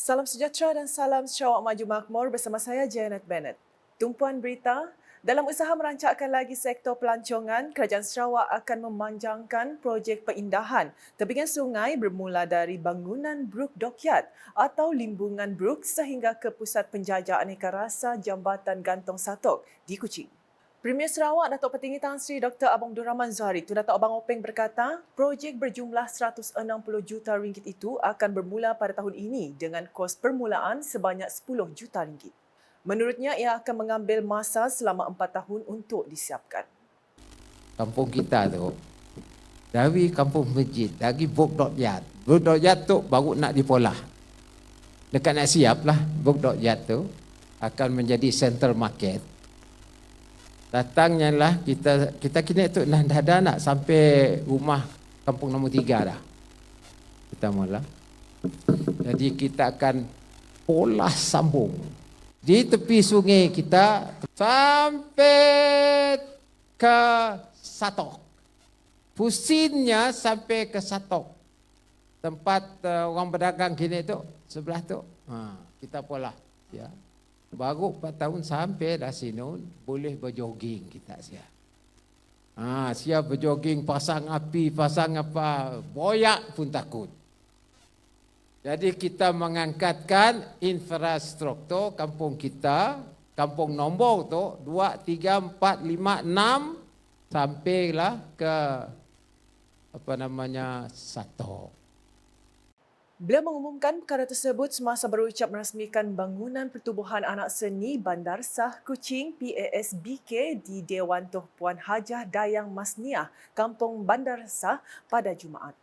Salam sejahtera dan salam Sarawak Maju Makmur bersama saya Janet Bennett. Tumpuan berita, dalam usaha merancakkan lagi sektor pelancongan, Kerajaan Sarawak akan memanjangkan projek peindahan tebingan sungai bermula dari bangunan Brook Dockyard atau limbungan Brook sehingga ke Pusat Penjajah Aneka Rasa Jambatan Gantung Satok di Kuching. Premier Sarawak Datuk Petinggi Tan Sri Dr. Abang Abdul Rahman Zuhari Tun Datuk Abang Openg berkata, projek berjumlah RM160 juta itu akan bermula pada tahun ini dengan kos permulaan sebanyak RM10 juta. Menurutnya, ia akan mengambil masa selama 4 tahun untuk disiapkan. Kampung kita tu, dari kampung masjid, dari Brook Dockyard. Brook Dockyard tu baru nak dipolah. Dekat nak siap lah, Brook Dockyard tu akan menjadi center market. Datangnya lah kita kini tu dah nak sampai rumah kampung nombor 3 dah. Kita mula. Jadi kita akan polah sambung di tepi sungai kita sampai ke Satok. Pusinnya sampai ke Satok. Tempat orang berdagang kini tu sebelah tu. Kita polah ya. Baru 4 tahun sampai dah sinun, boleh berjoging kita siap. Siap berjoging, pasang api, pasang apa, boyak pun takut. Jadi kita mengangkatkan infrastruktur kampung kita, kampung nombor tu 2, 3, 4, 5, 6 sampailah ke Satok. Beliau mengumumkan perkara tersebut semasa berucap merasmikan bangunan pertubuhan anak seni Bandar Sah Kuching PASBK di Dewan Tuh Puan Hajah Dayang Masniah, Kampung Bandar Sah pada Jumaat.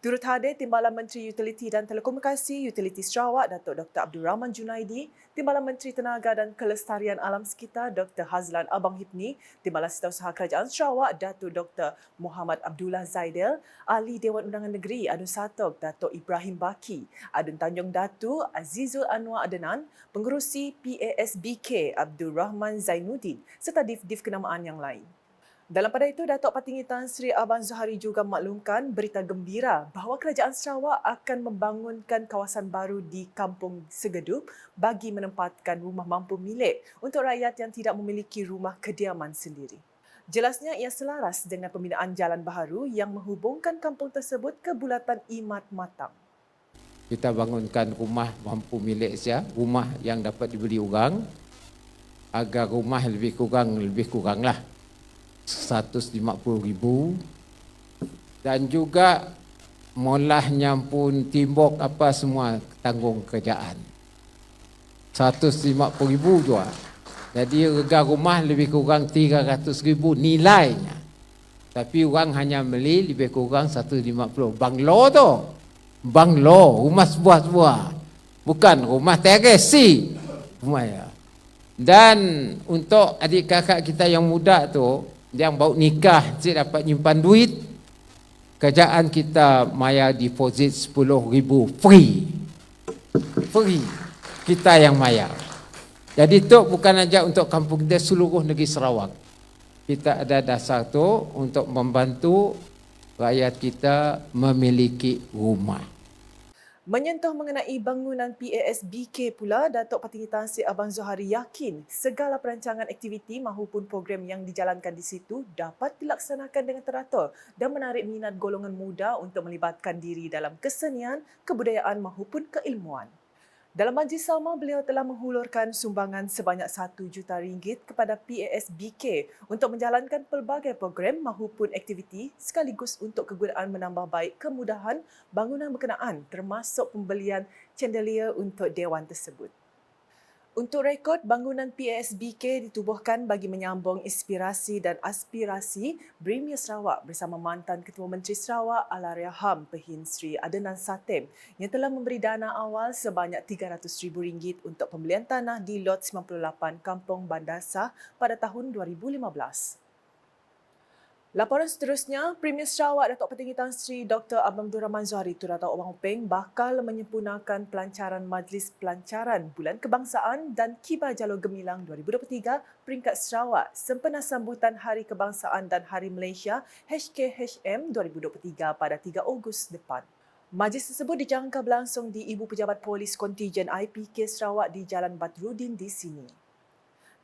Turut hadir Timbalan Menteri Utiliti dan Telekomunikasi Utiliti Sarawak Datuk Dr. Abdul Rahman Junaidi, Timbalan Menteri Tenaga dan Kelestarian Alam Sekitar Dr. Hazlan Abang Hipni, Timbalan Setiausaha Kerajaan Sarawak Datuk Dr. Muhammad Abdullah Zaidel, Ahli Dewan Undangan Negeri Adun Satok Datuk Ibrahim Baki, Adun Tanjung Datu Azizul Anwar Adenan, Pengerusi PASBK Abdul Rahman Zainuddin serta div-div kenamaan yang lain. Dalam pada itu, Datuk Petinggi Tan Sri Abang Zuhari juga maklumkan berita gembira bahawa Kerajaan Sarawak akan membangunkan kawasan baru di Kampung Segedup bagi menempatkan rumah mampu milik untuk rakyat yang tidak memiliki rumah kediaman sendiri. Jelasnya ia selaras dengan pembinaan jalan baharu yang menghubungkan kampung tersebut ke bulatan Imat Matang. Kita bangunkan rumah mampu milik saya, rumah yang dapat dibeli orang, agar rumah lebih kurang lah 150,000, dan juga molahnya pun timbuk apa semua tanggung kerjaan 150,000 juga. Jadi harga rumah lebih kurang 300,000 nilainya, tapi orang hanya beli lebih kurang 150. Banglo tu, banglo, rumah sebuah-sebuah, bukan rumah terasi, rumah ya. Dan untuk adik kakak kita yang muda tu yang baru nikah, dia dapat nyimpan duit, kerajaan kita maya deposit 10,000 free, kita yang maya. Jadi itu bukan saja untuk kampung kita, seluruh negeri Sarawak kita ada dasar tu untuk membantu rakyat kita memiliki rumah. Menyentuh mengenai bangunan PASBK pula, Datuk Petinggi Tan Sri Abang Zuhari yakin segala perancangan aktiviti mahupun program yang dijalankan di situ dapat dilaksanakan dengan teratur dan menarik minat golongan muda untuk melibatkan diri dalam kesenian, kebudayaan mahupun keilmuan. Dalam majlis sama, beliau telah menghulurkan sumbangan sebanyak RM1 juta kepada PASBK untuk menjalankan pelbagai program mahupun aktiviti sekaligus untuk kegunaan menambah baik kemudahan bangunan berkenaan termasuk pembelian chandelier untuk dewan tersebut. Untuk rekod, bangunan PASBK ditubuhkan bagi menyambung inspirasi dan aspirasi Premier Sarawak bersama mantan Ketua Menteri Sarawak Allahyarham Pehin Sri Adenan Satem yang telah memberi dana awal sebanyak RM300,000 untuk pembelian tanah di Lot 98 Kampung Bandar Sah pada tahun 2015. Laporan seterusnya, Premier Sarawak Datuk Petinggi Tan Sri Dr. Abang Abdul Rahman Zuhari Tun Datuk Abang Openg bakal menyempurnakan pelancaran Majlis Pelancaran Bulan Kebangsaan dan Kibar Jalur Gemilang 2023 peringkat Sarawak sempena sambutan Hari Kebangsaan dan Hari Malaysia HKHM 2023 pada 3 Ogos depan. Majlis tersebut dijangka berlangsung di Ibu Pejabat Polis Kontijen IPK Sarawak di Jalan Badruddin di sini.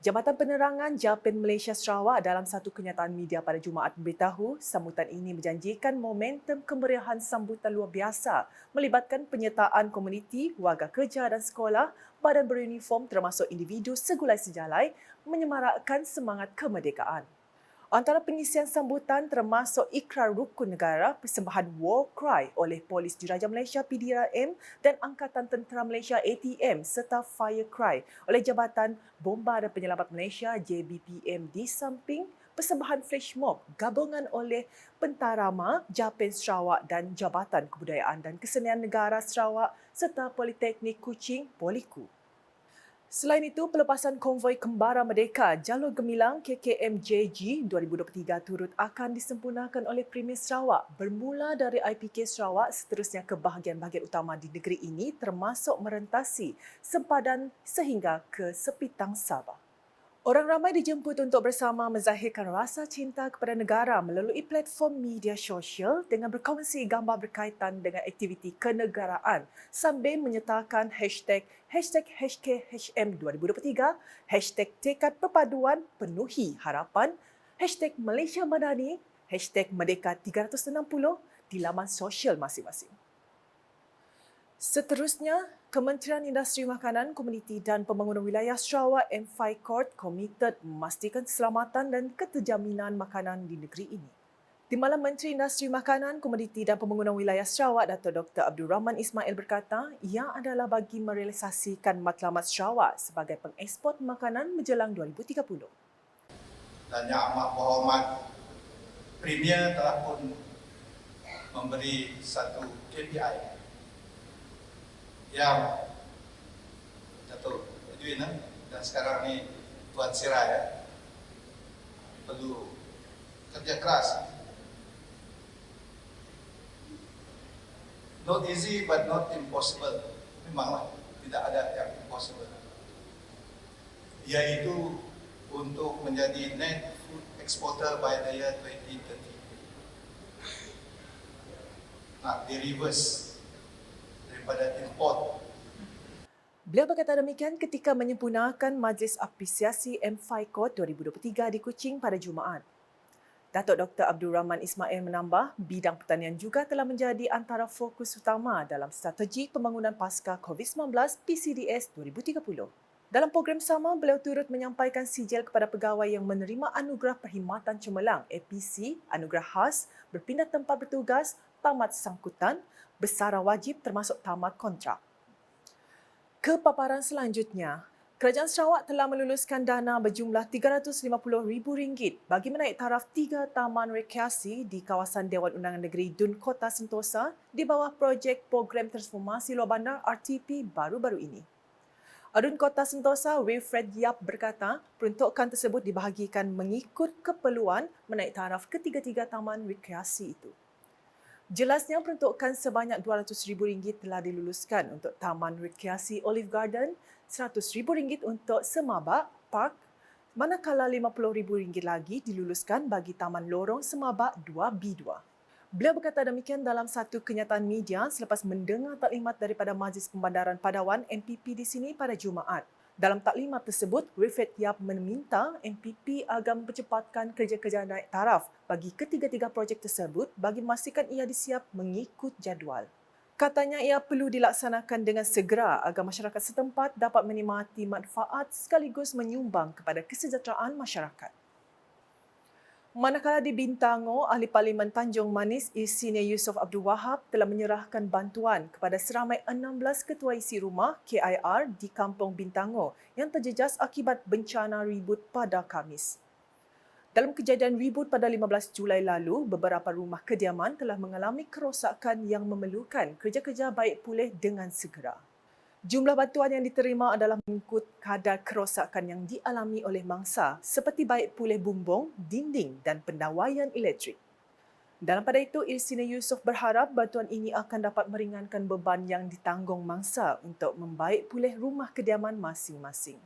Jabatan Penerangan Japan Malaysia Sarawak dalam satu kenyataan media pada Jumaat memberitahu sambutan ini menjanjikan momentum kemeriahan sambutan luar biasa melibatkan penyertaan komuniti, warga kerja dan sekolah, badan beruniform termasuk individu segulai sejalai menyemarakkan semangat kemerdekaan. Antara pengisian sambutan termasuk ikrar rukun negara, persembahan War Cry oleh Polis Diraja Malaysia PDRM dan Angkatan Tentera Malaysia ATM serta Fire Cry oleh Jabatan Bomba dan Penyelamat Malaysia JBPM di samping persembahan flash mob gabungan oleh Pentarama Japan Sarawak dan Jabatan Kebudayaan dan Kesenian Negara Sarawak serta Politeknik Kuching Poliku. Selain itu, pelepasan konvoi Kembara Merdeka Jalur Gemilang KKMJG 2023 turut akan disempurnakan oleh Premier Sarawak bermula dari IPK Sarawak seterusnya ke bahagian-bahagian utama di negeri ini termasuk merentasi sempadan sehingga ke Sepitang Sabah. Orang ramai dijemput untuk bersama menzahirkan rasa cinta kepada negara melalui platform media sosial dengan berkongsi gambar berkaitan dengan aktiviti kenegaraan sambil menyertakan #HKHM 2023, #Tekad Perpaduan Penuhi Harapan, #Malaysia Madani, #Merdeka 360 di laman sosial masing-masing. Seterusnya, Kementerian Industri Makanan, Komuniti dan Pembangunan Wilayah Sarawak MFICORT komited memastikan keselamatan dan keterjaminan makanan di negeri ini. Timbalan Menteri Industri Makanan, Komoditi dan Pembangunan Wilayah Sarawak, Dato' Dr. Abdul Rahman Ismail berkata, ia adalah bagi merealisasikan matlamat Sarawak sebagai pengeksport makanan menjelang 2030. Dan Yang Amat Berhormat Premier telah pun memberi satu KPI yang Dato' Edwin dan sekarang ni Tuan Sirai perlu kerja keras. Not easy but not impossible. Memanglah tidak ada yang impossible. Iaitu untuk menjadi net food exporter by the year 2030. Nak di-reverse daripada import. Beliau berkata demikian ketika menyempurnakan Majlis Apresiasi MFICORT 2023 di Kuching pada Jumaat. Datuk Dr. Abdul Rahman Ismail menambah, bidang pertanian juga telah menjadi antara fokus utama dalam strategi pembangunan pasca COVID-19 PCDS 2030. Dalam program sama, beliau turut menyampaikan sijil kepada pegawai yang menerima anugerah Perkhidmatan Cemerlang APC, anugerah khas, berpindah tempat bertugas, tamat sangkutan, bersara wajib termasuk tamat kontrak. Kepaparan selanjutnya, Kerajaan Sarawak telah meluluskan dana berjumlah RM350,000 bagi menaik taraf 3 taman rekreasi di kawasan Dewan Undangan Negeri Dun Kota Sentosa di bawah projek Program Transformasi Luar Bandar RTP baru-baru ini. Adun Kota Sentosa Wilfred Yap berkata, peruntukan tersebut dibahagikan mengikut keperluan menaik taraf ketiga-tiga taman rekreasi itu. Jelasnya peruntukan sebanyak RM200,000 telah diluluskan untuk Taman Rekreasi Olive Garden, RM100,000 untuk Semabak Park, manakala RM50,000 lagi diluluskan bagi Taman Lorong Semabak 2B2. Beliau berkata demikian dalam satu kenyataan media selepas mendengar taklimat daripada Majlis Pembandaran Padawan MPP di sini pada Jumaat. Dalam taklimat tersebut, Wilfred Yap meminta MPP agar mempercepatkan kerja-kerja naik taraf bagi ketiga-tiga projek tersebut bagi memastikan ia disiap mengikut jadual. Katanya ia perlu dilaksanakan dengan segera agar masyarakat setempat dapat menikmati manfaat sekaligus menyumbang kepada kesejahteraan masyarakat. Manakala di Bintango, Ahli Parlimen Tanjung Manis Insinyur Yusof Abdul Wahab telah menyerahkan bantuan kepada seramai 16 ketua isi rumah KIR di Kampung Bintango yang terjejas akibat bencana ribut pada Khamis. Dalam kejadian ribut pada 15 Julai lalu, beberapa rumah kediaman telah mengalami kerosakan yang memerlukan kerja-kerja baik pulih dengan segera. Jumlah bantuan yang diterima adalah mengikut kadar kerosakan yang dialami oleh mangsa seperti baik pulih bumbung, dinding dan pendawaian elektrik. Dalam pada itu, Insinyur Yusof berharap bantuan ini akan dapat meringankan beban yang ditanggung mangsa untuk membaik pulih rumah kediaman masing-masing.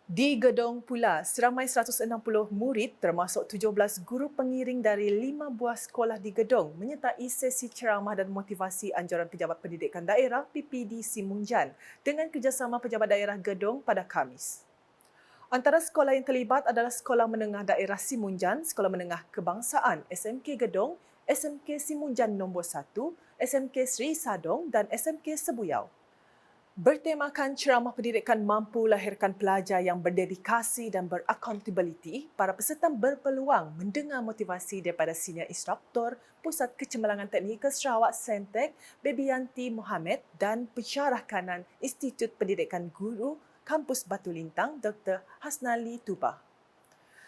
Di Gedong pula, seramai 160 murid termasuk 17 guru pengiring dari 5 buah sekolah di Gedong menyertai sesi ceramah dan motivasi anjuran Pejabat Pendidikan Daerah PPD Simunjan dengan kerjasama Pejabat Daerah Gedong pada Khamis. Antara sekolah yang terlibat adalah Sekolah Menengah Daerah Simunjan, Sekolah Menengah Kebangsaan SMK Gedong, SMK Simunjan Nombor 1, SMK Sri Sadong dan SMK Sebuyau. Bertemakan ceramah pendidikan mampu lahirkan pelajar yang berdedikasi dan beraccountability, para peserta berpeluang mendengar motivasi daripada senior instruktor Pusat Kecemerlangan Teknikal Sarawak Sentek, Bebianti Mohamed dan pensyarah kanan Institut Pendidikan Guru Kampus Batu Lintang Dr. Hasnali Tubah.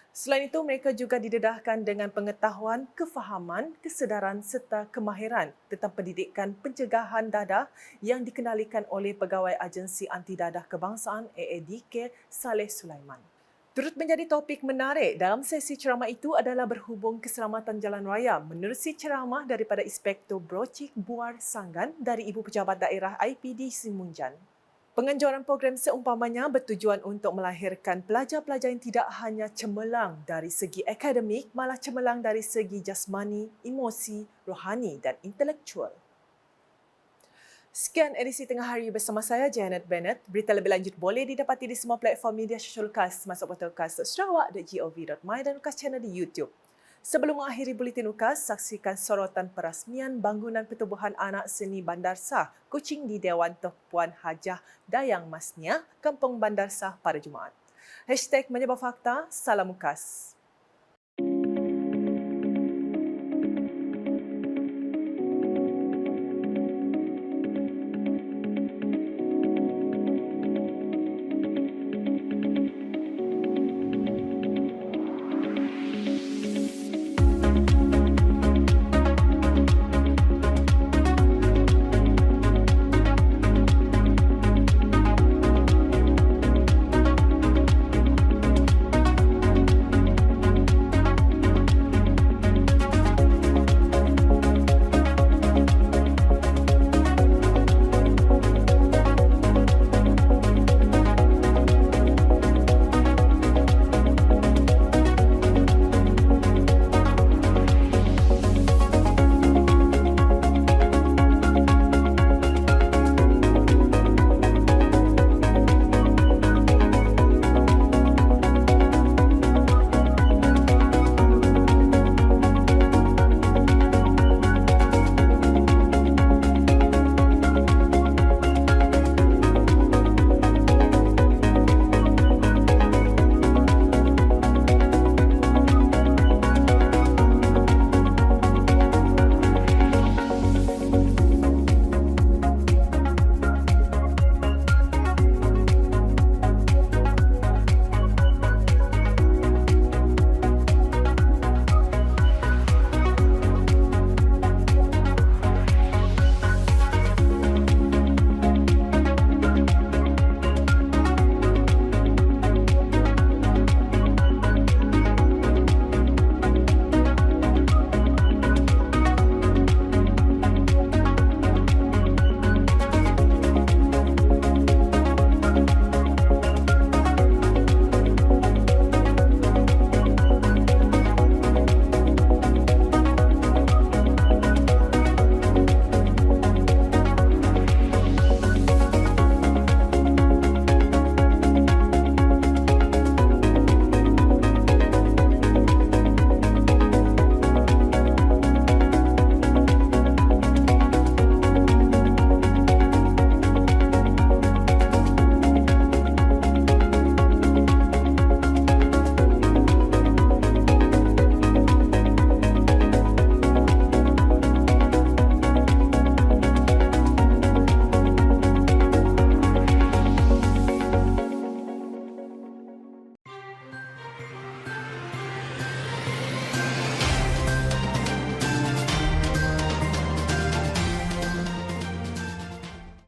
Selain itu, mereka juga didedahkan dengan pengetahuan, kefahaman, kesedaran serta kemahiran tentang pendidikan pencegahan dadah yang dikendalikan oleh Pegawai Agensi Anti Dadah Kebangsaan AADK Saleh Sulaiman. Turut menjadi topik menarik dalam sesi ceramah itu adalah berhubung keselamatan jalan raya menerusi ceramah daripada Inspektor Brocik Buar Sanggan dari Ibu Pejabat Daerah IPD Simunjan. Penganjuran program seumpamanya bertujuan untuk melahirkan pelajar-pelajar yang tidak hanya cemerlang dari segi akademik, malah cemerlang dari segi jasmani, emosi, rohani dan intelektual. Sekian edisi Tengah Hari bersama saya, Janet Bennett. Berita lebih lanjut boleh didapati di semua platform media sosial KAS, masuk portal kas.sarawak.gov.my dan KAS channel di YouTube. Sebelum mengakhiri buletin UKAS, saksikan sorotan perasmian bangunan pertubuhan anak seni Bandar Shah, Kuching di Dewan Tuan Puan Hajah Dayang Masnia, Kampung Bandar Shah pada Jumaat. #Menyebar Fakta, Salam UKAS.